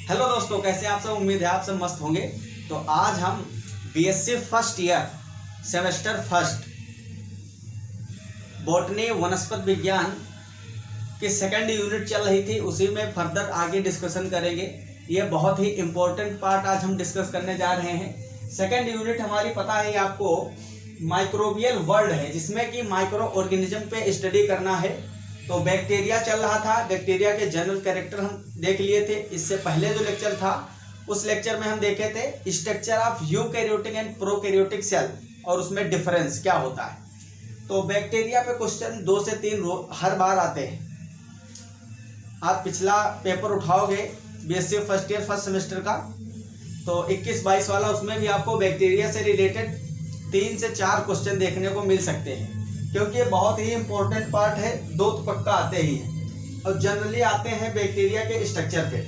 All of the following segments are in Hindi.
हेलो दोस्तों, कैसे आप सब। उम्मीद है आप सब मस्त होंगे। तो आज हम BSc first year semester first botany वनस्पत विज्ञान की सेकंड यूनिट चल रही थी, उसी में फर्दर आगे डिस्कशन करेंगे। ये बहुत ही इम्पोर्टेंट पार्ट आज हम डिस्कस करने जा रहे हैं। सेकंड यूनिट हमारी पता है आपको माइक्रोबियल वर्ल्ड है, जिसमें कि माइक्रो ऑर्गेनिज्म पे स्टडी करना है। तो बैक्टीरिया चल रहा था, बैक्टीरिया के जनरल कैरेक्टर हम देख लिए थे। इससे पहले जो लेक्चर था उस लेक्चर में हम देखे थे structure of eukaryotic and prokaryotic cell और उसमें डिफरेंस क्या होता है। तो बैक्टीरिया पे क्वेश्चन 2 से 3 हर बार आते हैं। आप पिछला पेपर उठाओगे BSc first year first semester का, तो 21-22 वाला, उसमें भी आपको बैक्टीरिया से रिलेटेड 3 से 4 क्वेश्चन देखने को मिल सकते हैं, क्योंकि ये बहुत ही इंपॉर्टेंट पार्ट है। 2 तो पक्का आते ही हैं और जनरली आते हैं बैक्टीरिया के स्ट्रक्चर पे,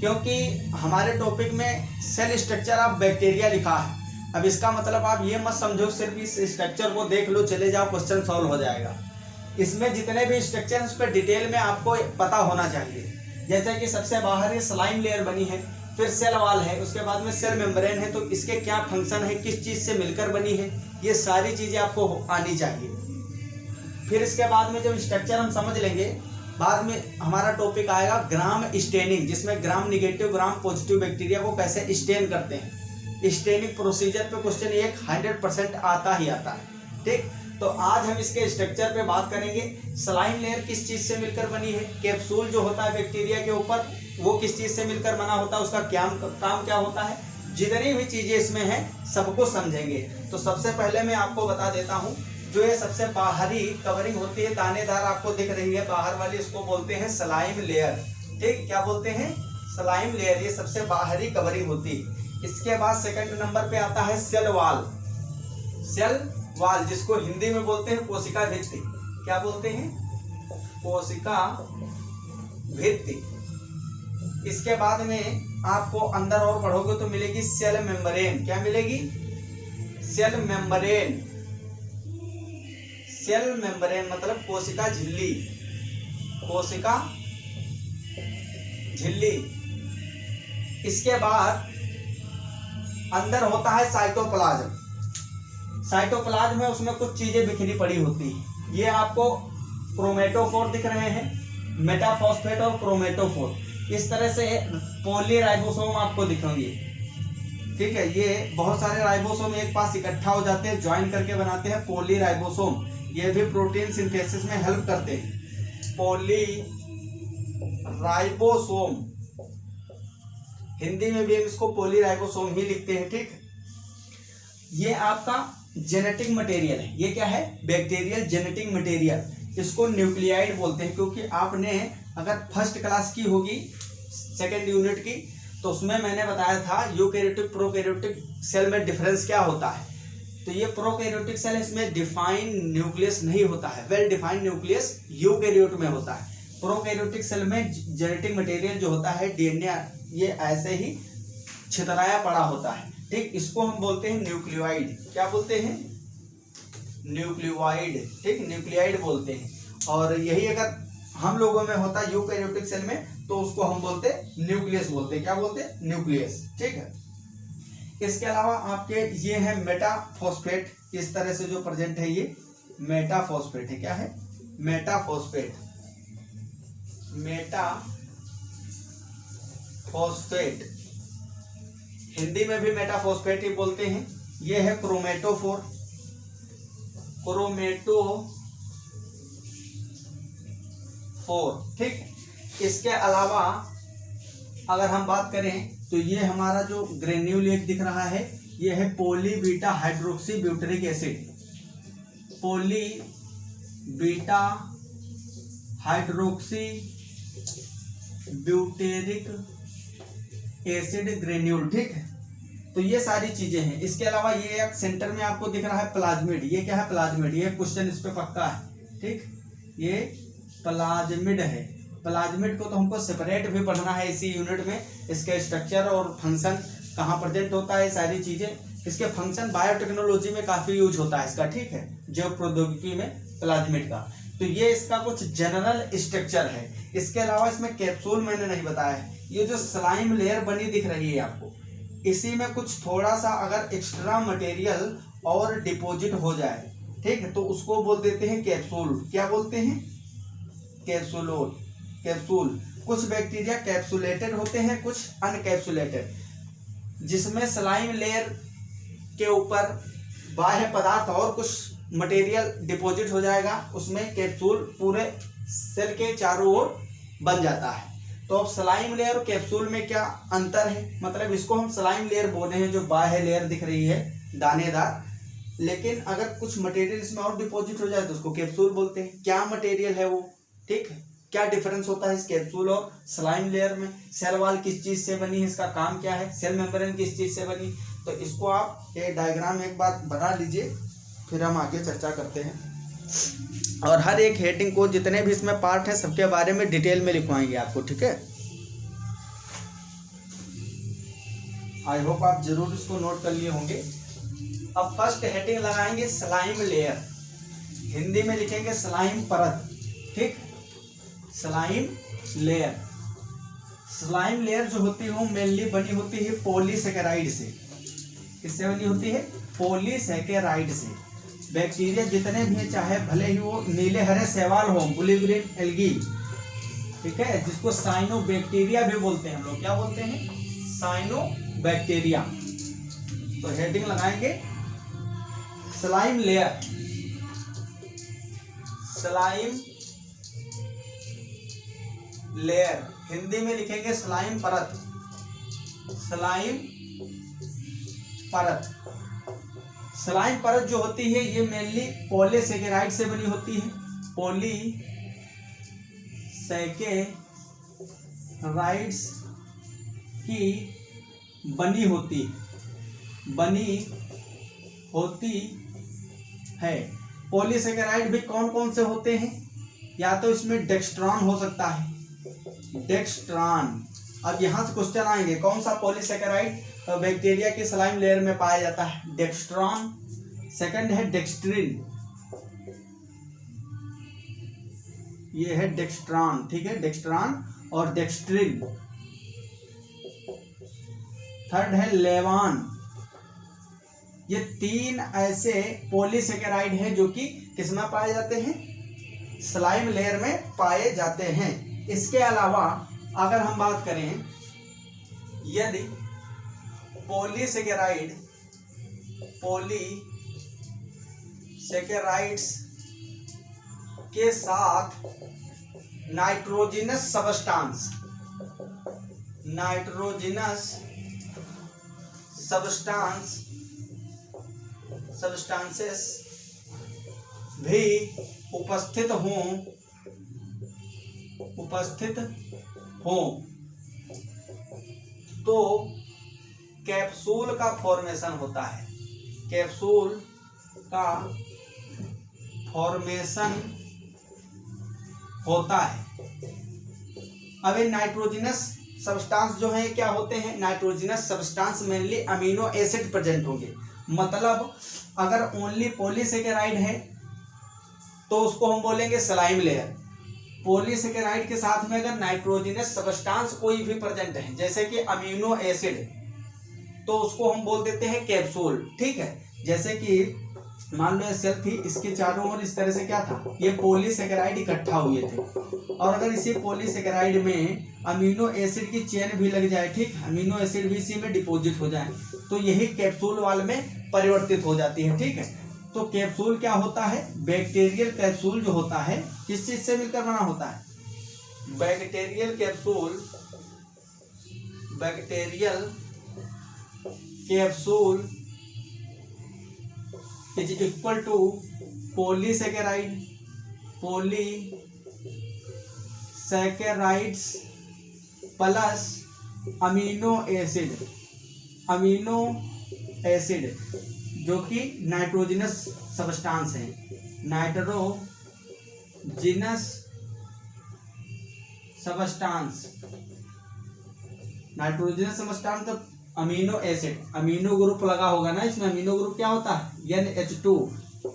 क्योंकि हमारे टॉपिक में सेल स्ट्रक्चर ऑफ बैक्टीरिया लिखा है। अब इसका मतलब आप ये मत समझो सिर्फ इस स्ट्रक्चर को देख लो चले जाओ क्वेश्चन सॉल्व हो जाएगा। इसमें जितने भी स्ट्रक्चर उस पर डिटेल में आपको पता होना चाहिए। जैसे कि सबसे बाहर ये स्लाइम लेयर बनी है, फिर सेल वॉल है, उसके बाद में सेल मेम्ब्रेन है, तो इसके क्या फंक्शन है, किस चीज़ से मिलकर बनी है, ये सारी चीज़ें आपको आनी चाहिए। फिर इसके बाद में जब स्ट्रक्चर हम समझ लेंगे, बाद में हमारा टॉपिक आएगा ग्राम स्टेनिंग, जिसमें ग्राम निगेटिव ग्राम पॉजिटिव बैक्टीरिया को कैसे स्टेन करते हैं। स्टेनिंग प्रोसीजर पे क्वेश्चन 100% आता ही आता है। ठीक, तो आज हम इसके स्ट्रक्चर पे बात करेंगे। स्लाइम लेयर किस चीज़ से मिलकर बनी है, कैप्सूल जो होता है बैक्टीरिया के ऊपर वो किस चीज़ से मिलकर बना होता है, उसका काम क्या होता है, जितनी भी चीज़ें इसमें हैं सबको समझेंगे। तो सबसे पहले मैं आपको बता देता हूँ, जो ये सबसे बाहरी कवरिंग होती है दानेदार आपको दिख रही है बाहर वाली, इसको बोलते हैं स्लाइम लेयर। ठीक, क्या बोलते हैं, स्लाइम लेयर, ये सबसे बाहरी कवरिंग होती है। इसके बाद सेकंड नंबर पे आता है सेल वॉल। सेल वॉल जिसको हिंदी में बोलते हैं कोशिका भित्ति। क्या बोलते हैं, कोशिका भित्ति। इसके बाद में आपको अंदर और पढ़ोगे तो मिलेगी सेल मेम्ब्रेन। क्या मिलेगी, सेल मेम्ब्रेन। सेल मेम्ब्रेन मतलब कोशिका झिल्ली, कोशिका झिल्ली। इसके बाद अंदर होता है साइटोप्लाज्म। साइटोप्लाज्म में उसमें कुछ चीजें बिखरी पड़ी होती है। ये आपको क्रोमेटोफोर दिख रहे हैं, मेटाफॉस्फेट और क्रोमेटोफोर। इस तरह से पॉलीराइबोसोम आपको दिखेंगे। ठीक है, ये बहुत सारे राइबोसोम एक पास इकट्ठा हो जाते हैं, ज्वाइन करके बनाते हैं पॉलीराइबोसोम। ये भी प्रोटीन सिंथेसिस में हेल्प करते हैं। पॉलीराइबोसोम, हिंदी में भी हम इसको पॉलीराइबोसोम ही लिखते हैं। ठीक, ये आपका जेनेटिक मटेरियल है। ये क्या है, बैक्टीरियल जेनेटिक मटेरियल। इसको न्यूक्लियाइड बोलते हैं, क्योंकि आपने अगर फर्स्ट क्लास की होगी सेकेंड यूनिट की, तो उसमें मैंने बताया था यूकैरियोटिक प्रोकैरियोटिक सेल में डिफरेंस क्या होता है। तो ये प्रोकैरियोटिक सेल, इसमें डिफाइंड न्यूक्लियस नहीं होता है, वेल डिफाइंड न्यूक्लियस यूकैरियोट में होता है। प्रोकैरियोटिक सेल में जेनेटिक मटेरियल जो होता है डीएनए, ये ऐसे ही छितराया पड़ा होता है। ठीक, इसको हम बोलते हैं न्यूक्लियोइड। क्या बोलते हैं, न्यूक्लियोइड। ठीक, न्यूक्लियोइड बोलते हैं। और यही अगर हम लोगों में होता है यूकैरियोटिक सेल में, तो उसको हम बोलते हैं न्यूक्लियस बोलते हैं। क्या बोलते हैं, न्यूक्लियस। ठीक है, इसके अलावा आपके ये है मेटाफॉस्फेट। इस तरह से जो प्रेजेंट है ये मेटाफॉस्फेट है। क्या है, मेटाफॉस्फेट। मेटाफॉस्फेट हिंदी में भी मेटाफॉस्फेट ही बोलते हैं। ये है क्रोमेटोफोर, क्रोमेटोफोर। ठीक, इसके अलावा अगर हम बात करें तो ये हमारा जो ग्रेन्यूलेट दिख रहा है, ये है poly beta hydroxy butyric acid. Poly beta hydroxy butyric acid granule. ठीक है, तो ये सारी चीजें हैं। इसके अलावा ये एक सेंटर में आपको दिख रहा है प्लाज्मिड। ये क्या है, प्लाज्मिड। ये क्वेश्चन इस पे पक्का है। ठीक, ये प्लाज्मिड है। प्लाज्मिड को तो हमको सेपरेट भी पढ़ना है इसी यूनिट में। इसके स्ट्रक्चर और फंक्शन कहाँ प्रेजेंट होता है, सारी चीजें। इसके फंक्शन बायोटेक्नोलॉजी में काफी यूज होता है इसका। ठीक है, जैव प्रौद्योगिकी में प्लाज्मिड का। तो ये इसका कुछ जनरल स्ट्रक्चर है। इसके अलावा इसमें कैप्सूल मैंने नहीं बताया है। ये जो स्लाइम लेयर बनी दिख रही है आपको, इसी में कुछ थोड़ा सा अगर एक्स्ट्रा मटेरियल और डिपॉजिट हो जाए, ठीक है, तो उसको बोल देते हैं कैप्सूल। क्या बोलते हैं? कैप्सूलोल, कैप्सूल। कुछ बैक्टीरिया कैप्सुलेटेड होते हैं, कुछ अनकैप्सुलेटेड, जिसमें स्लाइम लेयर के ऊपर बाह्य पदार्थ और कुछ मटेरियल डिपॉजिट हो जाएगा, उसमें कैप्सूल पूरे सेल के चारों ओर बन जाता है। तो अब स्लाइम लेयर और कैप्सूल में क्या अंतर है? मतलब इसको हम स्लाइम लेयर बोले हैं, जो बाह्य लेयर दिख रही है दानेदार, लेकिन अगर कुछ मटेरियल इसमें और डिपॉजिट हो जाए तो उसको कैप्सूल बोलते हैं। क्या मटेरियल है वो, ठीक है, क्या डिफरेंस होता है इस कैप्सूल और स्लाइम लेयर में? सेल वॉल किस चीज से बनी है, इसका काम क्या है? सेल मेम्ब्रेन किस चीज से बनी? तो इसको आप ये डायग्राम एक बार बना लीजिए, फिर हम आगे चर्चा करते हैं। और हर एक हेडिंग को, जितने भी इसमें पार्ट है, सबके बारे में डिटेल में लिखवाएंगे आपको, ठीक है। आई होप आप जरूर इसको नोट कर लिए होंगे। अब फर्स्ट हेडिंग लगाएंगे स्लाइम लेयर, हिंदी में लिखेंगे स्लाइम परत, ठीक। स्लाइम लेयर, स्लाइम लेयर जो होती है वो मेनली बनी होती है पॉलीसेकेराइड से। किससे बनी होती है? पॉलीसेकेराइड से। बैक्टीरिया जितने भी हैं, चाहे भले ही वो नीले हरे शैवाल हो, ब्लू ग्रीन एल्गी, ठीक है, जिसको साइनोबैक्टीरिया भी बोलते हैं हम लोग। क्या बोलते हैं? साइनोबैक्टीरिया। तो हेडिंग लगाएंगे slime layer, slime layer, Hindi में लिखेंगे स्लाइम परत, स्लाइम परत। स्लाइम परत जो होती है ये मेनली पॉलीसेकेराइड से बनी होती है, पॉलीसेकेराइड्स की बनी होती है। पॉलीसेकेराइड भी कौन कौन से होते हैं? या तो इसमें डेक्स्ट्रॉन हो सकता है, डेक्स्ट्रॉन। अब यहां से क्वेश्चन आएंगे, कौन सा पॉलीसेकेराइड बैक्टीरिया की स्लाइम लेयर में पाया जाता है? डेक्स्ट्रॉन। सेकंड है डेक्स्ट्रिन, ये है डेक्स्ट्रॉन, ठीक है, डेक्स्ट्रॉन और डेक्स्ट्रिन। थर्ड है लेवान। ये तीन ऐसे पॉलीसेकेराइड हैं जो कि किसमें पाए जाते हैं? स्लाइम लेयर में पाए जाते हैं। इसके अलावा अगर हम बात करें, यदि पॉलीसेकेराइड्स के साथ नाइट्रोजिनस सब्सटेंसेस भी उपस्थित हों तो कैप्सूल का फॉर्मेशन होता है। कैप्सूल का फॉर्मेशन होता है। अब ये नाइट्रोजिनस सब्सटेंस जो है क्या होते हैं? Nitrogenous substance mainly amino acid present होंगे। मतलब अगर ओनली पॉलीसेकेराइड है तो उसको हम बोलेंगे स्लाइम लेयर। पॉलीसेकेराइड के साथ में अगर नाइट्रोजिनस सब्सटेंस कोई भी प्रेजेंट है, जैसे कि अमीनो एसिड, तो उसको हम बोल देते हैं कैप्सूल, ठीक है। जैसे कि मान लो सेल थी, इसके चारों ओर इस तरह से क्या था? ये पॉलीसेकेराइड इकट्ठा हुए थे, और अगर इसी पॉलीसेकेराइड में अमीनो एसिड की चेन भी लग जाए, ठीक, अमीनो एसिड भी इसी में डिपॉजिट हो जाए, तो यही कैप्सूल वाल में परिवर्तित हो जाती है, ठीक है। तो कैप्सूल क्या होता है? बैक्टीरियल कैप्सूल जो होता है किस चीज से मिलकर बना होता है? Bacterial capsule is equal to polysaccharides plus amino acid जो कि नाइट्रोजिनस सब्सटेंस है। नाइट्रोजिनस सब्सटेंस तो अमीनो एसिड, अमीनो ग्रुप लगा होगा ना इसमें। अमीनो ग्रुप क्या होता है? NH2,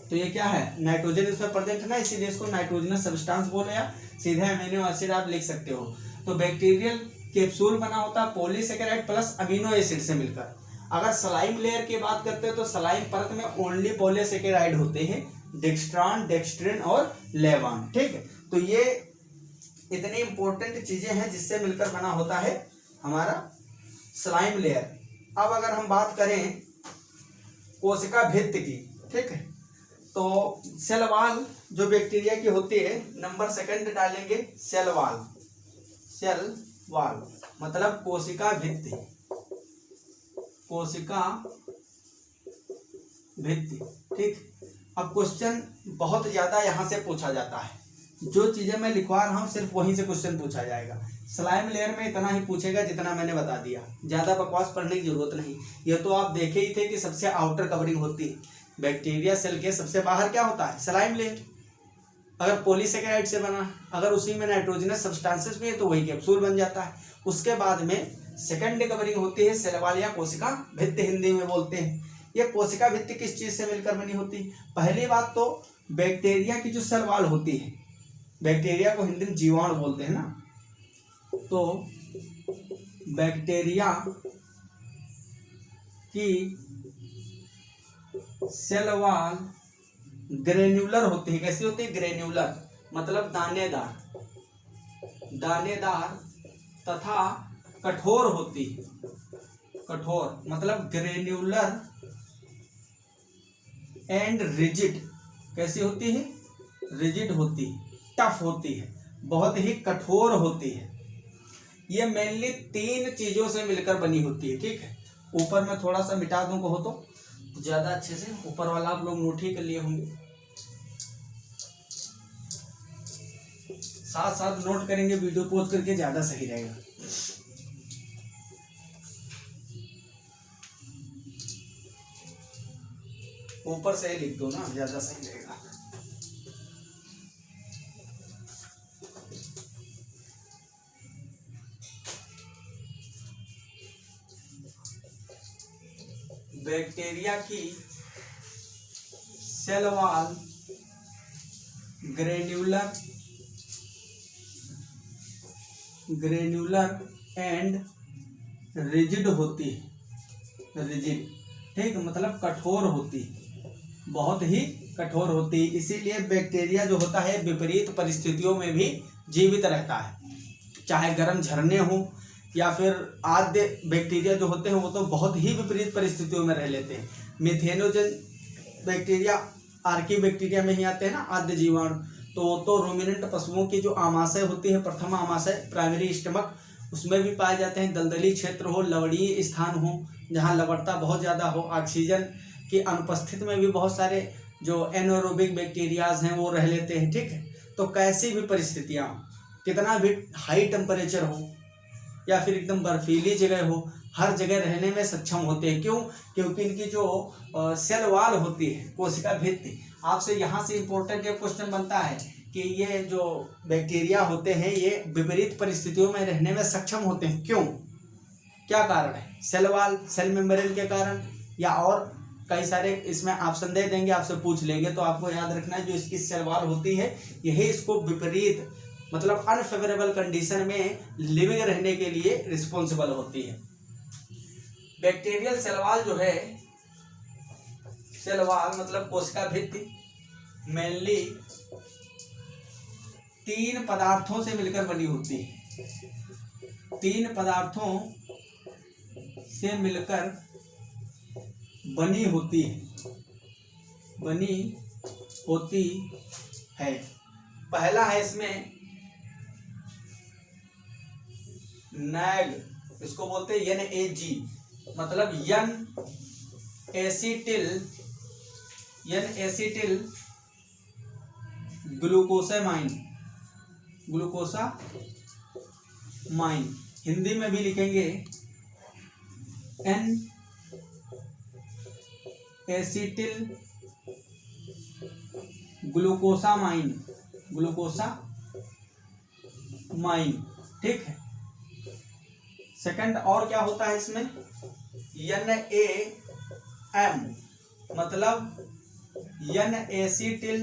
तो ये क्या है, नाइट्रोजन इसमें प्रेजेंट है ना, इसीलिए इसको नाइट्रोजनस सब्सटेंस बोले, या सीधे अमीनो एसिड आप लिख सकते हो। तो बैक्टीरियल कैप्सूल बना होता है पॉलीसेकेराइड प्लस अमीनो एसिड से मिलकर। अगर स्लाइम लेयर की बात करते हैं तो स्लाइम परत में ओनली पॉलीसेकेराइड होते हैं, डेक्स्ट्रॉन, डेक्स्ट्रिन और लेवान। ठीक है, तो ये इतनी इंपॉर्टेंट चीजें हैं जिससे मिलकर बना होता है हमारा स्लाइम लेयर। अब अगर हम बात करें कोशिका भित्ति की, ठीक है, तो सेल वॉल जो बैक्टीरिया की होती है, नंबर सेकंड डालेंगे सेल वॉल। सेल वॉल मतलब कोशिका भित्ति, कोशिका भित्ति। ठीक, अब क्वेश्चन बहुत ज्यादा यहां से पूछा जाता है, जो चीजें मैं लिखवा रहा हूं सिर्फ वहीं से क्वेश्चन पूछा जाएगा। स्लाइम लेयर में इतना ही पूछेगा जितना मैंने बता दिया, ज्यादा बकवास पढ़ने की जरूरत नहीं। ये तो आप देखे ही थे कि सबसे आउटर कवरिंग होती है बैक्टीरिया सेल के, सबसे बाहर क्या होता है, स्लाइम लेयर। अगर पॉलीसेकेराइड से बना, अगर उसी में नाइट्रोजनस सब्सटेंसेस भी है तो वही कैप्सूल बन जाता है। उसके बाद में सेकेंड कवरिंग होती है सेल वॉल या कोशिका भित्ति हिंदी में बोलते हैं। ये कोशिका भित्ति किस चीज से मिलकर बनी होती है? पहली बात तो बैक्टीरिया की जो सेल वॉल होती है, बैक्टीरिया को हिंदी में जीवाणु बोलते हैं ना, तो बैक्टीरिया की सेल वॉल ग्रेन्युलर होती है। कैसी होती है? ग्रेन्युलर मतलब दानेदार, दानेदार तथा कठोर होती है। कठोर मतलब ग्रेन्युलर एंड रिजिड। कैसी होती है? रिजिड होती है, टफ होती है, बहुत ही कठोर होती है। ये मेनली 3 चीजों से मिलकर बनी होती है। ठीक है, ऊपर मैं थोड़ा सा मिटा दूं कहो तो ज्यादा अच्छे से, ऊपर वाला आप लोग नोट ही कर लिए होंगे, साथ साथ नोट करेंगे, वीडियो पॉज करके ज्यादा सही रहेगा। ऊपर से ही लिख दो ना, ज्यादा सही रहेगा। बैक्टीरिया की cell wall granular and rigid होती है। रिजिड, ठीक, मतलब कठोर होती है, बहुत ही कठोर होती है। इसीलिए बैक्टीरिया जो होता है विपरीत परिस्थितियों में भी जीवित रहता है, चाहे गर्म झरने हो या फिर आद्य बैक्टीरिया जो होते हैं वो तो बहुत ही विपरीत परिस्थितियों में रह लेते हैं। मिथेनोजन बैक्टीरिया आर्की बैक्टीरिया में ही आते हैं ना, आद्य जीवाणु। तो रूमिनेंट पशुओं की जो आमाशय होती है, प्रथम आमाशय प्राइमरी स्टमक, उसमें भी पाए जाते हैं। दलदली क्षेत्र हो, लवणीय स्थान हो जहाँ लवणता बहुत ज़्यादा हो, ऑक्सीजन की अनुपस्थित में भी बहुत सारे जो एनारोबिक बैक्टीरियाज हैं वो रह लेते हैं। ठीक है, तो कैसी भी परिस्थितियाँ, कितना भी हाई टेम्परेचर हो या फिर एकदम बर्फीली जगह हो, हर जगह रहने में सक्षम होते हैं। क्यों? क्योंकि इनकी जो सेल वॉल होती है, कोशिका भित्ति। आपसे यहाँ से इंपॉर्टेंट एक क्वेश्चन बनता है कि ये जो बैक्टीरिया होते हैं ये विपरीत परिस्थितियों में रहने में सक्षम होते हैं। क्यों, क्या कारण है? सेल वॉल, सेल मेम्ब्रेन के कारण, या और कई सारे इसमें ऑप्शन दे देंगे, आपसे पूछ लेंगे। तो आपको याद रखना है जो इसकी सेल वॉल होती है यही इसको विपरीत मतलब अनफेवरेबल कंडीशन में लिविंग रहने के लिए रिस्पॉन्सिबल होती है। बैक्टीरियल सेल वॉल जो है, सेल वॉल मतलब कोशिका भित्ति, मेनली 3 पदार्थों से मिलकर बनी होती है। 3 पदार्थों से मिलकर बनी होती है। पहला है इसमें नैग, इसको बोलते हैं NAG, मतलब N एसिटिल ग्लूकोसामाइन, हिंदी में भी लिखेंगे N एसिटिल ग्लूकोसामाइन, ठीक है। सेकंड और क्या होता है इसमें? NAM मतलब N acetyl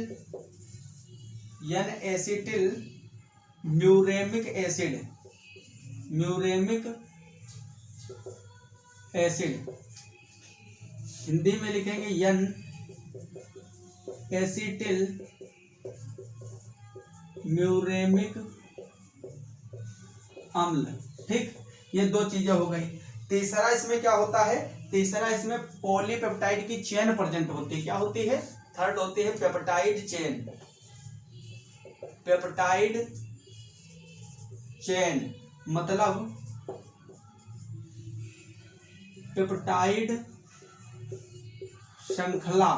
muramic acid, Hindi में लिखेंगे एन एसिटिल म्यूरेमिक अम्ल। ठीक, ये दो चीजें हो गई। तीसरा इसमें क्या होता है, तीसरा इसमें पॉलीपेप्टाइड की चेन प्रेजेंट होती है। क्या होती है? थर्ड होती है पेप्टाइड चेन। पेप्टाइड चेन मतलब पेप्टाइड श्रृंखला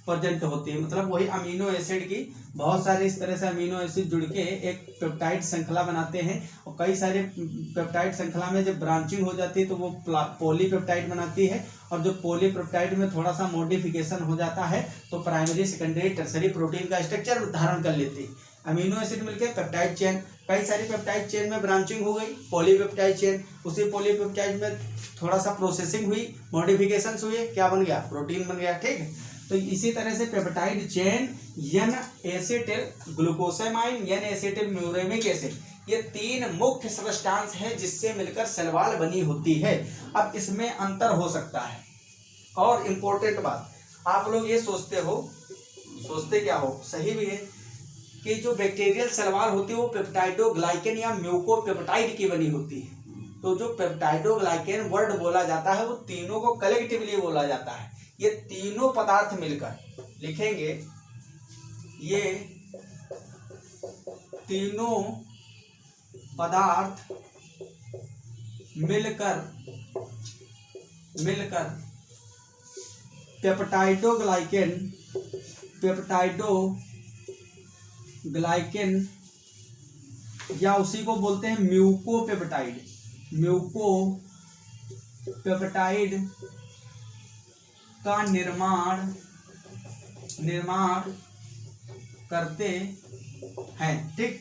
प्रेजेंट होती है, मतलब वही अमीनो एसिड की बहुत सारे इस तरह से अमीनो एसिड जुड़ के एक पेप्टाइड श्रृंखला बनाते हैं, और कई सारे पेप्टाइड श्रृंखला में जब ब्रांचिंग हो जाती है तो वो पॉलीपेप्टाइड बनाती है, और जो पॉलीपेप्टाइड में थोड़ा सा मॉडिफिकेशन हो जाता है तो प्राइमरी सेकेंडरी टर्सरी प्रोटीन का स्ट्रक्चर धारण कर लेती है। अमीनो एसिड मिलकर पेप्टाइड चेन, कई सारी पेप्टाइड चेन में ब्रांचिंग हो गई, पॉलीपेप्टाइड चेन, उसी पॉलीपेप्टाइड में थोड़ा सा प्रोसेसिंग हुई, मॉडिफिकेशंस हुए, क्या बन गया? प्रोटीन बन गया। ठीक है, तो इसी तरह से peptide chain N acetyl glucosamine, N acetyl muramic acid, ये तीन मुख्य सब्सटेंस है जिससे मिलकर सेल वॉल बनी होती है। अब इसमें अंतर हो सकता है, और इम्पोर्टेंट बात, आप लोग ये सोचते क्या हो, सही भी है, कि जो बैक्टीरियल सेल वॉल होती है वो पेप्टाइडोग्लाइकेन या म्यूकोपेप्टाइड की बनी होती है। तो जो पेप्टाइडोग्लाइकेन वर्ड बोला जाता है वो तीनों को कलेक्टिवली बोला जाता है। ये तीनों पदार्थ मिलकर लिखेंगे, ये तीनों पदार्थ मिलकर पेप्टाइडोग्लाइकेन या उसी को बोलते हैं म्यूकोपेप्टाइड का निर्माण करते हैं। ठीक,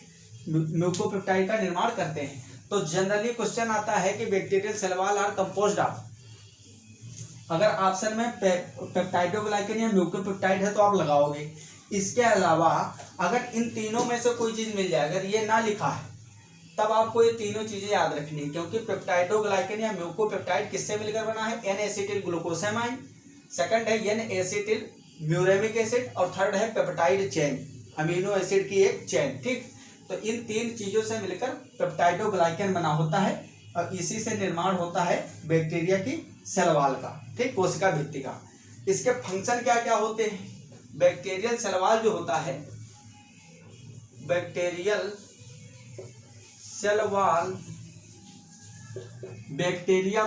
म्यूकोपेप्टाइड का निर्माण करते हैं। तो जनरली क्वेश्चन आता है कि bacterial cell wall are composed of, अगर ऑप्शन में पेप्टाइडोग्लाइकेन या म्यूकोपेप्टाइड है तो आप लगाओगे। इसके अलावा अगर इन तीनों में से कोई चीज मिल जाए, अगर ये ना लिखा है तब आपको ये तीनों चीजें याद रखनी है, क्योंकि पेप्टाइडोग्लाइकेन या म्यूकोपेप्टाइड किससे मिलकर बना है? एन एसिटिल ग्लूकोसामाइन, सेकंड है एन एसिटिल म्यूरेमिक एसिड, और थर्ड है पेप्टाइड चेन, अमीनो एसिड की एक चेन। ठीक, तो इन तीन चीजों से मिलकर पेप्टाइडोग्लाइकेन बना होता है, और इसी से निर्माण होता है बैक्टीरिया की सेल वॉल का। ठीक, कोशिका भित्ति का। इसके फंक्शन क्या क्या होते हैं? बैक्टीरियल सेल वॉल जो होता है, बैक्टीरियल सेल वॉल बैक्टीरिया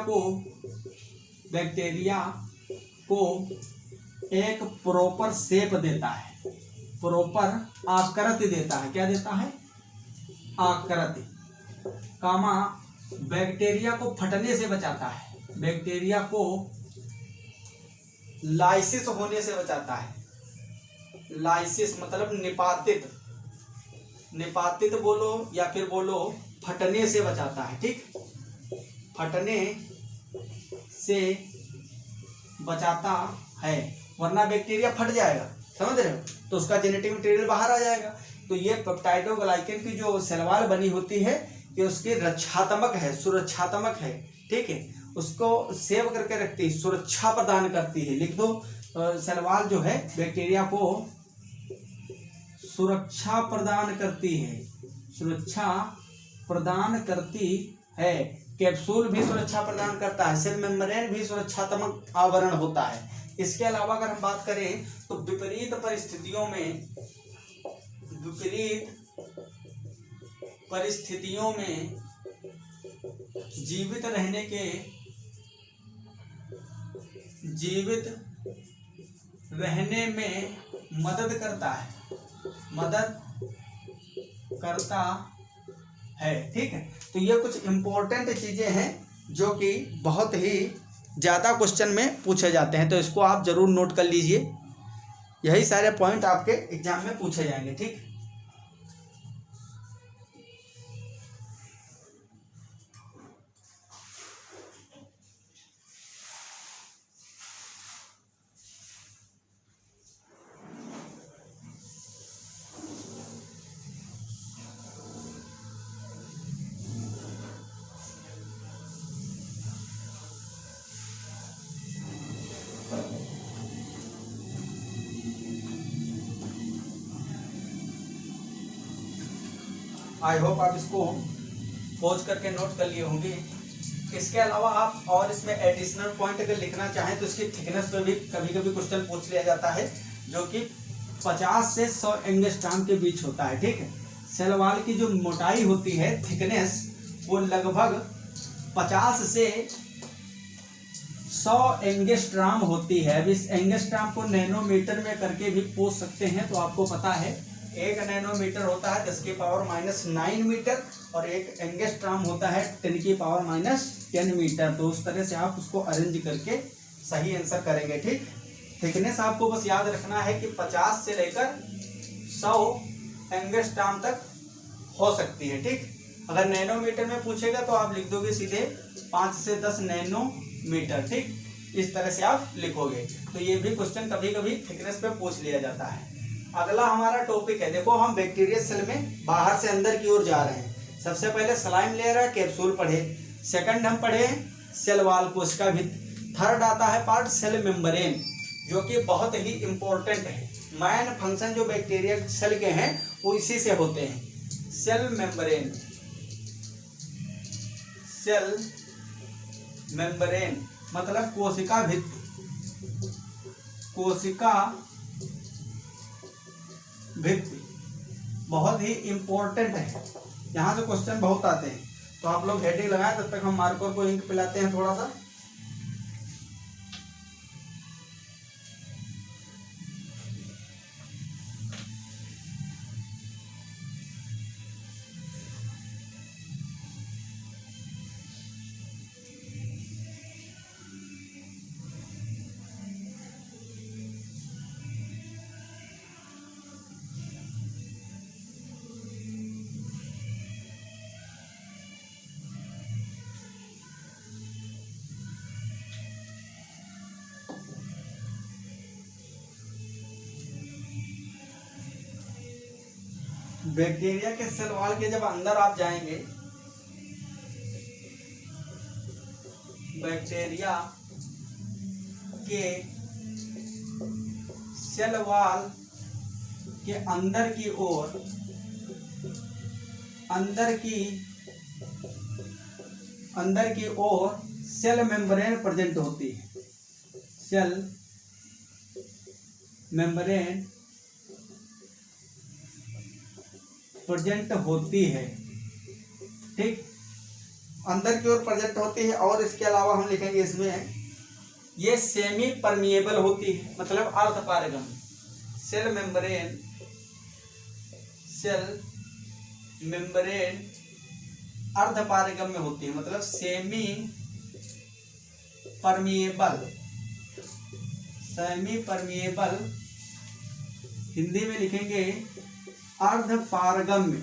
को एक प्रॉपर शेप देता है, प्रॉपर आकृति देता है। क्या देता है? आकृति, कामा बैक्टीरिया को फटने से बचाता है, बैक्टीरिया को लाइसिस होने से बचाता है। लाइसिस मतलब निपातित बोलो या फिर बोलो फटने से बचाता है। ठीक, फटने से बचाता है, वरना बैक्टीरिया फट जाएगा, समझ रहे हो, तो उसका जेनेटिक मटेरियल बाहर आ जाएगा। तो ये पेप्टाइडोग्लाइकेन की जो सेल वॉल बनी होती है ये उसकी रक्षात्मक है, सुरक्षात्मक है। ठीक है, उसको सेव करके रखती है, सुरक्षा प्रदान करती है। लिख दो, सेल वॉल जो है बैक्टीरिया को सुरक्षा प्रदान करती है, कैप्सूल भी सुरक्षा प्रदान करता है, सेल मेम्ब्रेन भी सुरक्षात्मक आवरण होता है। इसके अलावा अगर हम बात करें तो विपरीत परिस्थितियों में जीवित रहने में मदद करता है। ठीक है, तो ये कुछ इंपॉर्टेंट चीजें हैं जो कि बहुत ही ज़्यादा क्वेश्चन में पूछे जाते हैं, तो इसको आप जरूर नोट कर लीजिए। यही सारे पॉइंट आपके एग्जाम में पूछे जाएंगे। ठीक, आई होप आप इसको पॉज करके नोट कर लिए होंगे। इसके अलावा आप और इसमें एडिशनल पॉइंट अगर लिखना चाहें तो इसकी थिकनेस पे भी कभी कभी क्वेश्चन पूछ लिया जाता है, जो कि 50 से 100 एंगस्ट्रॉम के बीच होता है। ठीक है, सेल वॉल की जो मोटाई होती है, थिकनेस, वो लगभग 50 से 100 एंगस्ट्रॉम होती है। अब इस एंगस्ट्रॉम को नैनोमीटर में करके भी पूछ सकते हैं, तो आपको पता है 1 नैनोमीटर होता है 10⁻⁹ मीटर और 1 एंगस्ट्रॉम होता है 10⁻⁻10 मीटर। तो उस तरह से आप उसको अरेंज करके सही आंसर करेंगे। ठीक, थिकनेस आपको बस याद रखना है कि 50 से लेकर 100 एंगस्ट्रॉम तक हो सकती है। ठीक, अगर नैनोमीटर में पूछेगा तो आप लिख दोगे सीधे 5 से 10 नैनोमीटर। ठीक, इस तरह से आप लिखोगे। तो ये भी क्वेश्चन कभी कभी थिकनेस पे पूछ लिया जाता है। अगला हमारा टॉपिक है, देखो हम बैक्टीरिया सेल में बाहर से अंदर की ओर जा रहे हैं। सबसे पहले स्लाइम लेयर है, कैप्सूल पढ़े, सेकंड हम पढ़े सेल वॉल कोशिका भित्ति, थर्ड आता है पार्ट सेल मेम्ब्रेन, जो कि बहुत ही इंपॉर्टेंट है। मेन फंक्शन जो बैक्टीरिया सेल के हैं वो इसी से होते हैं। सेल मेम्ब्रेन, सेल मेम्ब्रेन मतलब कोशिका भित्ति, कोशिका भित्ति बहुत ही इंपॉर्टेंट है। यहाँ से क्वेश्चन बहुत आते हैं, तो आप लोग हेडिंग लगाएं, तब तक हम मार्कर को इंक पिलाते हैं थोड़ा सा। बैक्टीरिया के सेल वॉल के जब अंदर आप जाएंगे, बैक्टीरिया के सेल वॉल के अंदर की ओर, अंदर की ओर सेल मेम्ब्रेन प्रेजेंट होती है। सेल मेम्ब्रेन प्रेजेंट होती है। ठीक, अंदर की ओर प्रेजेंट होती है। और इसके अलावा हम लिखेंगे इसमें ये सेमी परमिएबल होती है, मतलब अर्ध पारगम। सेल मेम्ब्रेन, सेल मेम्ब्रेन अर्ध पारगम में होती है, मतलब semi permeable. Semi permeable Hindi में लिखेंगे अर्ध पारगम्य।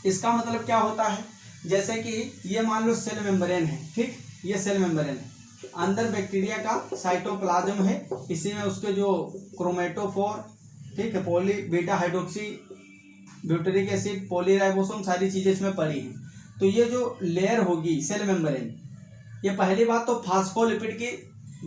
इसका मतलब क्या होता है, जैसे कि ये मान लो सेल मेम्ब्रेन है। ठीक, ये सेल मेम्ब्रेन है, अंदर बैक्टीरिया का साइटोप्लाज्म है, इसी में उसके जो क्रोमेटोफोर, ठीक है, poly beta hydroxy butyric acid, polyribosome, सारी चीजें इसमें पड़ी हैं। तो ये जो लेयर होगी सेल मेम्ब्रेन, ये पहली बात तो फास्फोलिपिड की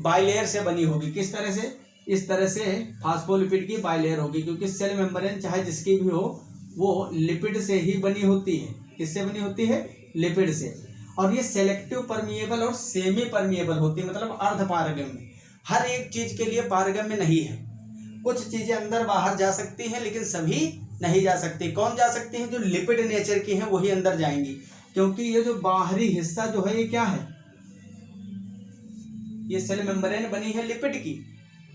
बाइलेयर से बनी होगी। किस तरह से, इस तरह से फास्फोलिपिड की बाइलेयर होगी, क्योंकि सेल मेम्ब्रेन चाहे जिसकी भी हो वो लिपिड से ही बनी होती है। किससे बनी होती है, लिपिड से। और ये सेलेक्टिव परमिएबल और सेमी परमिएबल होती है, मतलब अर्ध पारगम्य। हर एक चीज के लिए पारगम्य नहीं है, कुछ चीजें अंदर बाहर जा सकती हैं लेकिन सभी नहीं जा सकती। कौन जा सकती हैं, जो लिपिड नेचर की हैं वही अंदर जाएंगी, क्योंकि ये जो बाहरी हिस्सा जो है ये क्या है, ये सेल मेम्ब्रेन बनी है लिपिड की।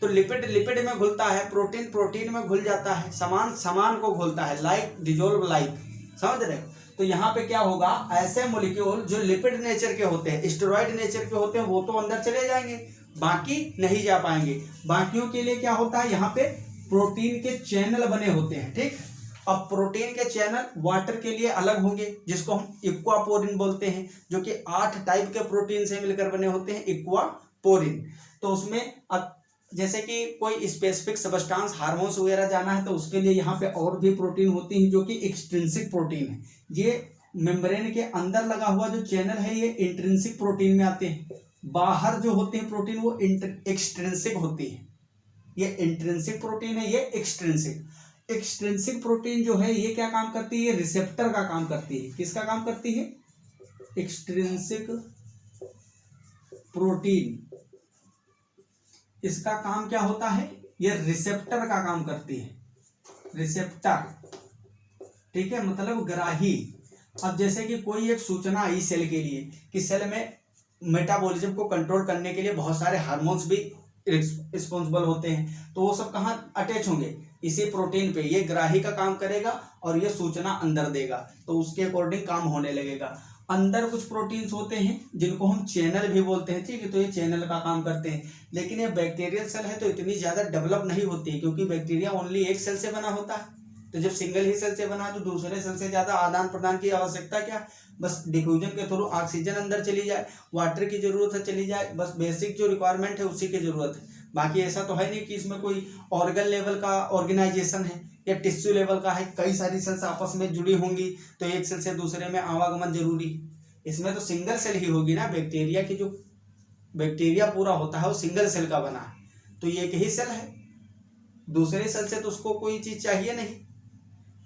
तो लिपिड लिपिड में घुलता है, प्रोटीन प्रोटीन में घुल जाता है, सामान सामान को घुलता है, लाइक डिजोल्व लाइक, समझ रहे हो। तो यहाँ पे क्या होगा, ऐसे मॉलिक्यूल जो लिपिड नेचर के होते हैं, स्टेरॉइड नेचर के होते हैं, वो तो अंदर चले जाएंगे, बाकी नहीं जा पाएंगे। बाकियों के लिए क्या होता है, यहाँ पे प्रोटीन के चैनल बने होते हैं। ठीक, अब प्रोटीन के चैनल वाटर के लिए अलग होंगे, जिसको हम इक्वापोरिन बोलते हैं, जो कि 8 टाइप के प्रोटीन से मिलकर बने होते हैं, इक्वापोरिन। तो उसमें जैसे कि कोई स्पेसिफिक सबस्टांस, हार्मोन्स वगैरह जाना है, तो उसके लिए यहाँ पे और भी प्रोटीन होती हैं, जो कि एक्सट्रिंसिक प्रोटीन है। ये मेम्ब्रेन के अंदर लगा हुआ जो चैनल है ये इंट्रिंसिक प्रोटीन में आते हैं। बाहर जो होते हैं प्रोटीन वो एक्सट्रिंसिक होती है। ये इंट्रिंसिक प्रोटीन है, ये एक्सट्रिंसिक। एक्सट्रिंसिक प्रोटीन जो है ये क्या काम करती है, रिसेप्टर का काम करती है। किसका काम करती है, एक्सट्रिंसिक प्रोटीन, इसका काम क्या होता है, ये रिसेप्टर का काम करती है, रिसेप्टर, ठीक है, मतलब ग्राही। अब जैसे कि कोई एक सूचना आई सेल के लिए कि सेल में मेटाबॉलिज्म को कंट्रोल करने के लिए बहुत सारे हार्मोन्स भी रिस्पॉन्सिबल होते हैं, तो वो सब कहाँ अटैच होंगे, इसी प्रोटीन पे। ये ग्राही का काम करेगा और ये सूचना अंदर देगा, तो उसके अकॉर्डिंग काम होने लगेगा। अंदर कुछ प्रोटीन्स होते हैं जिनको हम चैनल भी बोलते हैं, ठीक है, तो ये चैनल का काम करते हैं। लेकिन ये बैक्टीरियल सेल है तो इतनी ज़्यादा डेवलप नहीं होती है, क्योंकि बैक्टीरिया ओनली एक सेल से बना होता है। तो जब सिंगल ही सेल से बना तो दूसरे सेल से ज़्यादा आदान प्रदान की आवश्यकता क्या, बस डिफ्यूजन के थ्रू ऑक्सीजन अंदर चली जाए, वाटर की जरूरत है चली जाए, बस बेसिक जो रिक्वायरमेंट है उसी की जरूरत है। बाकी ऐसा तो है नहीं कि इसमें कोई ऑर्गन लेवल का ऑर्गेनाइजेशन है या टिश्यू लेवल का है, कई सारी सेल्स आपस में जुड़ी होंगी तो एक सेल से दूसरे में आवागमन जरूरी। इसमें तो सिंगल सेल ही होगी ना, बैक्टीरिया की जो बैक्टीरिया पूरा होता है वो सिंगल सेल का बना है, तो ये एक ही सेल है, दूसरे सेल से तो उसको कोई चीज चाहिए नहीं।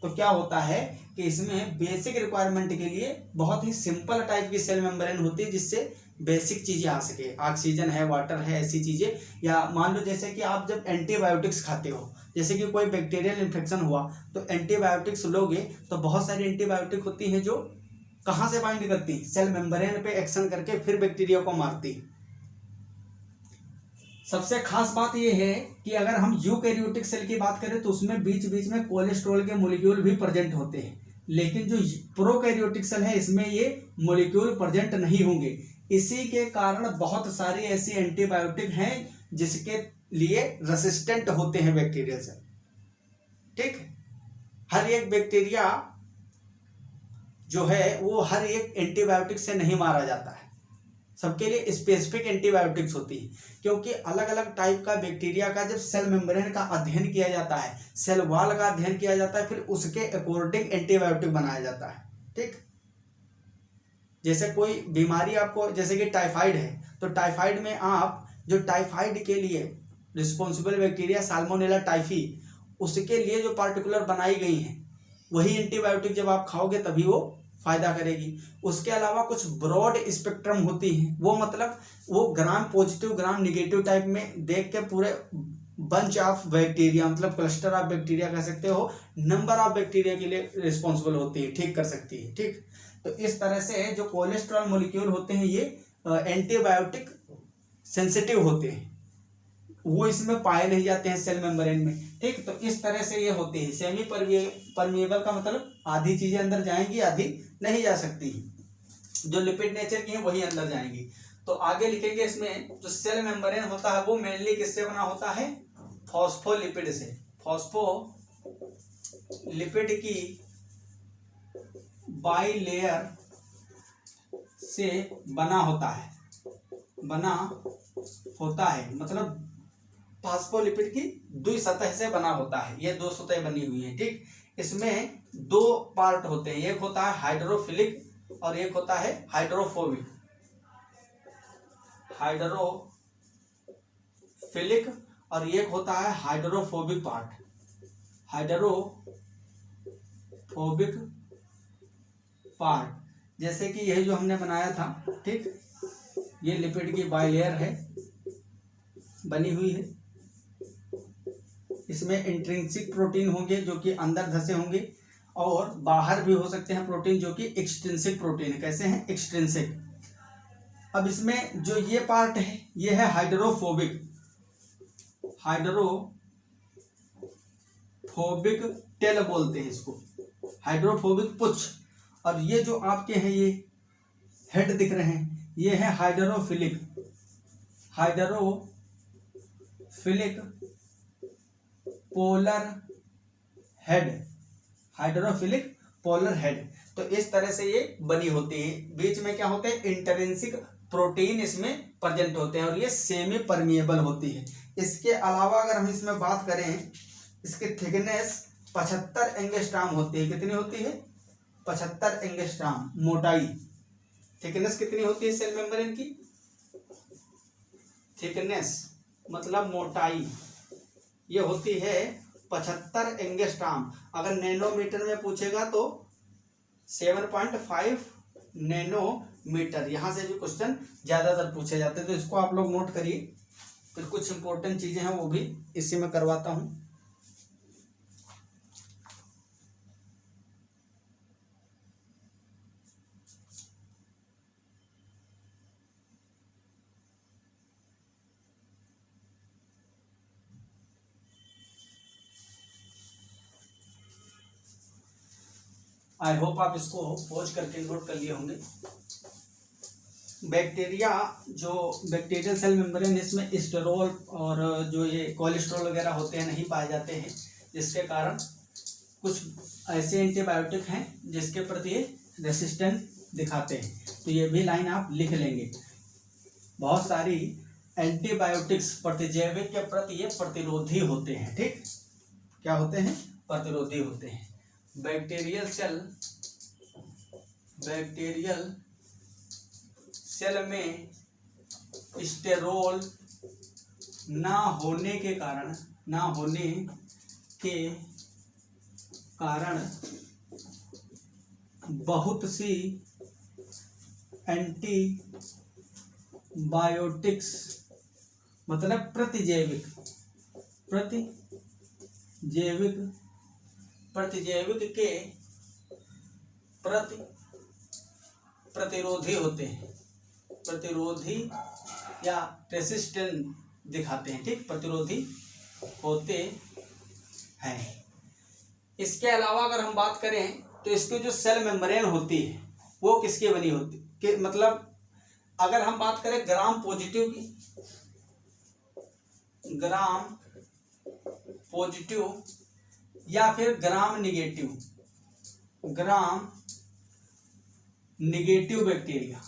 तो क्या होता है कि इसमें बेसिक रिक्वायरमेंट के लिए बहुत ही सिंपल टाइप की सेल मेम्ब्रेन होती है, जिससे बेसिक चीजें आ सके, ऑक्सीजन है, वाटर है, ऐसी चीजें। या मान लो जैसे कि आप जब एंटीबायोटिक्स खाते हो, जैसे कि कोई बैक्टीरियल इन्फेक्शन हुआ तो एंटीबायोटिक्स लोगे तो बहुत सारी एंटीबायोटिक होती हैं जो कहाँ से बाइंड करती, सेल मेम्ब्रेन पे एक्शन करके फिर बैक्टीरिया को मारती। सबसे खास बात यह है कि अगर हम यूकैरियोटिक सेल की बात करें तो उसमें बीच बीच में कोलेस्ट्रॉल के मॉलिक्यूल भी प्रेजेंट होते हैं, लेकिन जो प्रोकैरियोटिक सेल है इसमें ये मॉलिक्यूल प्रेजेंट नहीं होंगे। इसी के कारण बहुत सारी ऐसी एंटीबायोटिक हैं जिसके लिए रेसिस्टेंट होते हैं बैक्टीरियल सेल, ठीक। हर एक बैक्टीरिया जो है वो हर एक एंटीबायोटिक से नहीं मारा जाता है, सबके लिए स्पेसिफिक एंटीबायोटिक्स होती है, क्योंकि अलग अलग टाइप का बैक्टीरिया का जब सेल मेम्ब्रेन का अध्ययन किया जाता है, सेल वॉल का अध्ययन किया जाता है, फिर उसके अकॉर्डिंग एंटीबायोटिक बनाया जाता है, ठीक। जैसे कोई बीमारी आपको, जैसे कि टाइफाइड है, तो टाइफाइड में आप जो टाइफाइड के लिए रिस्पॉन्सिबल बैक्टीरिया साल्मोनेला टाइफी, उसके लिए जो पार्टिकुलर बनाई गई हैं वही एंटीबायोटिक जब आप खाओगे तभी वो फायदा करेगी। उसके अलावा कुछ ब्रॉड स्पेक्ट्रम होती हैं, वो मतलब वो gram positive gram negative type में देख के पूरे बंच ऑफ बैक्टीरिया, मतलब क्लस्टर ऑफ बैक्टीरिया कह सकते हो, नंबर ऑफ बैक्टीरिया के लिए रिस्पॉन्सिबल होती है, ठीक कर सकती है, ठीक। तो इस तरह से जो कोलेस्ट्रॉल मॉलिक्यूल होते हैं ये एंटीबायोटिक सेंसिटिव होते हैं, वो इसमें पाए नहीं जाते हैं सेल मेम्ब्रेन में, ठीक। तो इस तरह से ये होते हैं। सेमी परमिएबल का मतलब आधी चीजें अंदर जाएंगी, आधी नहीं जा सकती, जो लिपिड नेचर की है वही अंदर जाएंगी। तो आगे लिखेंगे इसमें जो सेल मेम्ब्रेन होता है वो मेनली किससे बना होता है, फॉस्फोलिपिड से। फॉस्फोलिपिड की बाइलेयर से बना होता है, मतलब फॉस्फोलिपिड की द्वि सतह से बना होता है, ये दो सतह बनी हुई है, ठीक। इसमें दो पार्ट होते हैं, एक होता है हाइड्रोफिलिक और एक होता है हाइड्रोफोबिक। हाइड्रोफिलिक और एक होता है हाइड्रोफोबिक पार्ट। हाइड्रोफोबिक पार्ट जैसे कि यही जो हमने बनाया था, ठीक, ये लिपिड की बाइलेयर है, बनी हुई है। इसमें इंट्रिंसिक प्रोटीन होंगे जो कि अंदर धसे होंगे, और बाहर भी हो सकते हैं प्रोटीन जो कि एक्सट्रिंसिक प्रोटीन है। कैसे हैं, एक्सट्रिंसिक। अब इसमें जो ये पार्ट है ये है हाइड्रोफोबिक टेल बोलते हैं इसको, हाइड्रोफोबिक पुच्छ। और ये जो आपके हैं ये हेड दिख रहे हैं, ये है hydrophilic polar head, hydrophilic polar head. तो इस तरह से ये बनी होती है। बीच में क्या होते हैं, इंट्रिंसिक प्रोटीन इसमें प्रेजेंट होते हैं और ये सेमी परमिएबल होती है। इसके अलावा अगर हम इसमें बात करें, इसकी थिकनेस 75 एंगस्ट्रॉम होती है। कितनी होती है, 75 एंगस्ट्रॉम मोटाई। थिकनेस कितनी होती है सेल मेम्ब्रेन की, थिकनेस मतलब मोटाई, ये होती है 75 एंगस्ट्रॉम। अगर नैनोमीटर में पूछेगा तो 7.5 नैनोमीटर। यहाँ से भी क्वेश्चन ज़्यादातर पूछे जाते हैं, तो इसको आप लोग नोट करिए। फिर कुछ इंपॉर्टेंट चीज़ें हैं वो भी इसी में करवाता हूँ। आई होप आप इसको पॉज करके नोट कर लिए होंगे। बैक्टीरिया, जो बैक्टीरियल सेल मेम्ब्रेन, इसमें स्टेरोल और जो ये कोलेस्ट्रॉल वगैरह होते हैं नहीं पाए जाते हैं, जिसके कारण कुछ ऐसे एंटीबायोटिक हैं जिसके प्रति ये रेसिस्टेंट दिखाते हैं। तो ये भी लाइन आप लिख लेंगे। बहुत सारी एंटीबायोटिक्स प्रतिजैविक के प्रति ये प्रतिरोधी होते हैं। ठीक, क्या होते हैं? प्रतिरोधी होते हैं। बैक्टीरियल सेल में स्टेरोल ना होने के कारण बहुत सी एंटीबायोटिक्स, मतलब प्रतिजैविक के प्रतिरोधी होते हैं, प्रतिरोधी या रेसिस्टेंट दिखाते हैं। ठीक, प्रतिरोधी होते हैं। इसके अलावा अगर हम बात करें तो इसकी जो सेल मेम्ब्रेन होती है वो किसकी बनी होती है? मतलब अगर हम बात करें ग्राम पॉजिटिव या फिर ग्राम निगेटिव बैक्टीरिया,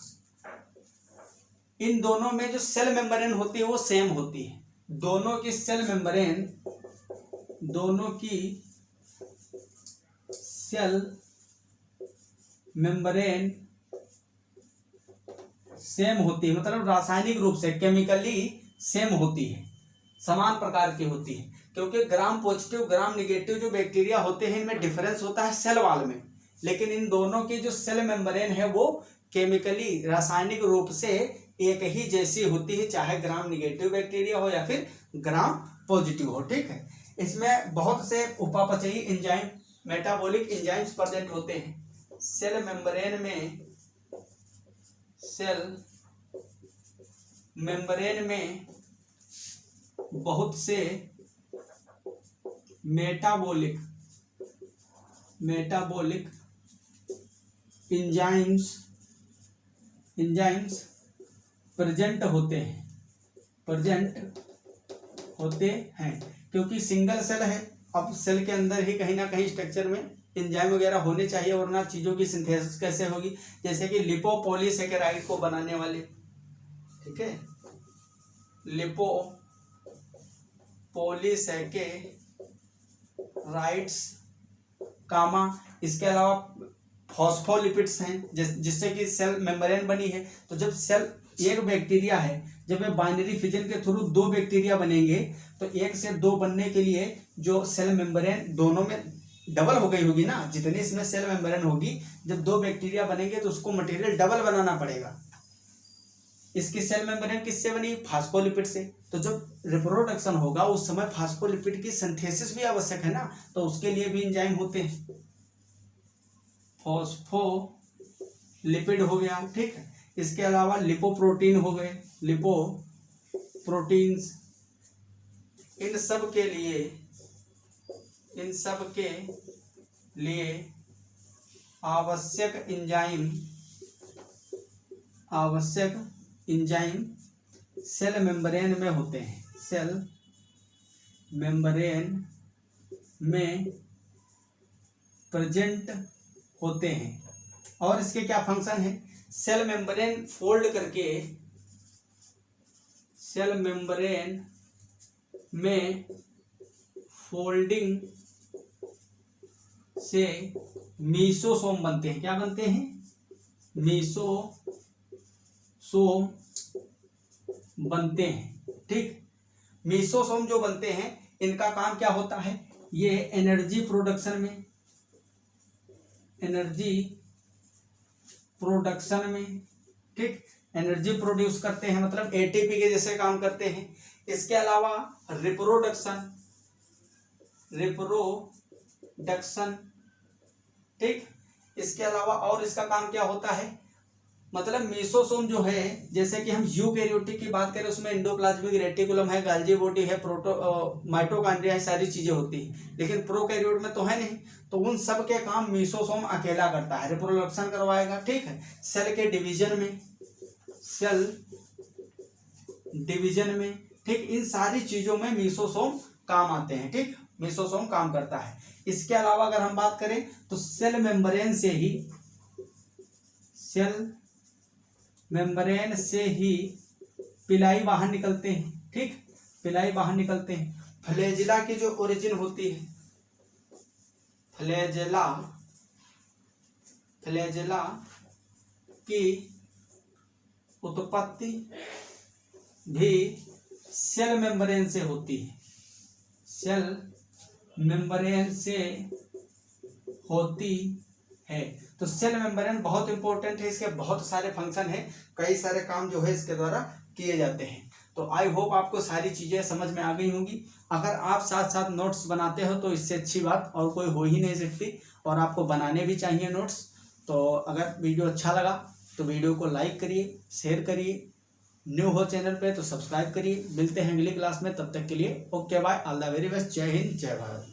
इन दोनों में जो सेल मेम्ब्रेन होती है वो सेम होती है। दोनों की सेल मेम्ब्रेन सेम होती है, मतलब रासायनिक रूप से केमिकली सेम होती है, समान प्रकार की होती है। क्योंकि ग्राम पॉजिटिव ग्राम निगेटिव जो बैक्टीरिया होते हैं इनमें डिफरेंस होता है सेल वॉल में, लेकिन इन दोनों की जो सेल मेम्ब्रेन है वो केमिकली रासायनिक रूप से एक ही जैसी होती है, चाहे ग्राम निगेटिव बैक्टीरिया हो या फिर ग्राम पॉजिटिव हो। ठीक है, इसमें बहुत से उपापचयी एंजाइम, मेटाबॉलिक एंजाइम्स प्रेजेंट होते हैं। सेल मेम्ब्रेन में बहुत से मेटाबॉलिक एंजाइम्स प्रेजेंट होते हैं। क्योंकि सिंगल सेल है, अब सेल के अंदर ही कहीं ना कहीं स्ट्रक्चर में एंजाइम वगैरह होने चाहिए, वरना चीज़ों की सिंथेसिस कैसे होगी? जैसे कि लिपोपॉलीसेकेराइड को बनाने वाले, ठीक है, लिपोपॉलीसेकेराइड्स कामा, इसके अलावा फॉस्फोलिपिड्स हैं जिससे कि सेल मेम्ब्रेन बनी है। तो जब सेल एक बैक्टीरिया है, जब ये बाइनरी फिजन के थ्रू दो बैक्टीरिया बनेंगे तो एक से दो बनने के लिए जो सेल मेम्ब्रेन दोनों में डबल हो गई होगी ना, जितनी इसमें सेल मेम्ब्रेन होगी, जब दो बैक्टीरिया बनेंगे तो उसको मटेरियल डबल बनाना पड़ेगा। इसकी सेल मेम्ब्रेन किससे बनी? फास्फोलिपिड से। तो जब रिप्रोडक्शन होगा उस समय फास्फोलिपिड की सिंथेसिस भी आवश्यक है ना, तो उसके लिए भी एंजाइम होते हैं। फॉस्फोलिपिड हो गया, ठीक है। इसके अलावा लिपोप्रोटीन हो गए, लिपोप्रोटीन्स, इन सब के लिए आवश्यक एंजाइम सेल मेम्ब्रेन में होते हैं, सेल मेम्ब्रेन में प्रेजेंट होते हैं। और इसके क्या फंक्शन है? सेल मेम्ब्रेन फोल्ड करके, सेल मेम्ब्रेन में फोल्डिंग से मीसोसोम बनते हैं। क्या बनते हैं? मीसोसोम बनते हैं, ठीक। मीसोसोम जो बनते हैं इनका काम क्या होता है? ये एनर्जी प्रोडक्शन में, ठीक, एनर्जी प्रोड्यूस करते हैं, मतलब एटीपी के जैसे काम करते हैं। इसके अलावा रिप्रोडक्शन, ठीक। इसके अलावा और इसका काम क्या होता है, मतलब मेसोसोम जो है, जैसे कि हम यूकैरियोटिक की बात करें उसमें एंडोप्लाज्मिक रेटिकुलम है, गाल्जी बॉडी है, माइटोकॉन्ड्रिया है, सारी चीजें होती हैं, लेकिन प्रोकैरियोट में तो है नहीं। तो उन सब के काम मेसोसोम अकेला करता है, रिप्रोडक्शन करवाएगा, ठीक है। सेल के डिवीजन में, ठीक, इन सारी चीजों में मेसोसोम काम आते हैं, ठीक, मेसोसोम काम करता है। इसके अलावा अगर हम बात करें तो सेल मेम्ब्रेन से ही पिलाई बाहर निकलते हैं, ठीक, पिलाई बाहर निकलते हैं। फ्लैजिला की जो ओरिजिन होती है, फ्लैजिला की उत्पत्ति भी सेल मेम्ब्रेन से होती है, सेल मेम्ब्रेन से होती है। तो सेल मेम्ब्रेन बहुत इंपॉर्टेंट है, इसके बहुत सारे फंक्शन है, कई सारे काम जो है इसके द्वारा किए जाते हैं। तो आई होप आपको सारी चीज़ें समझ में आ गई होंगी। अगर आप साथ साथ नोट्स बनाते हो तो इससे अच्छी बात और कोई हो ही नहीं सकती, और आपको बनाने भी चाहिए नोट्स। तो अगर वीडियो अच्छा लगा तो वीडियो को लाइक करिए, शेयर करिए, न्यू हो चैनल पे तो सब्सक्राइब करिए। मिलते हैं अगली क्लास में, तब तक के लिए okay bye, all the very best, जय हिंद, जय भारत।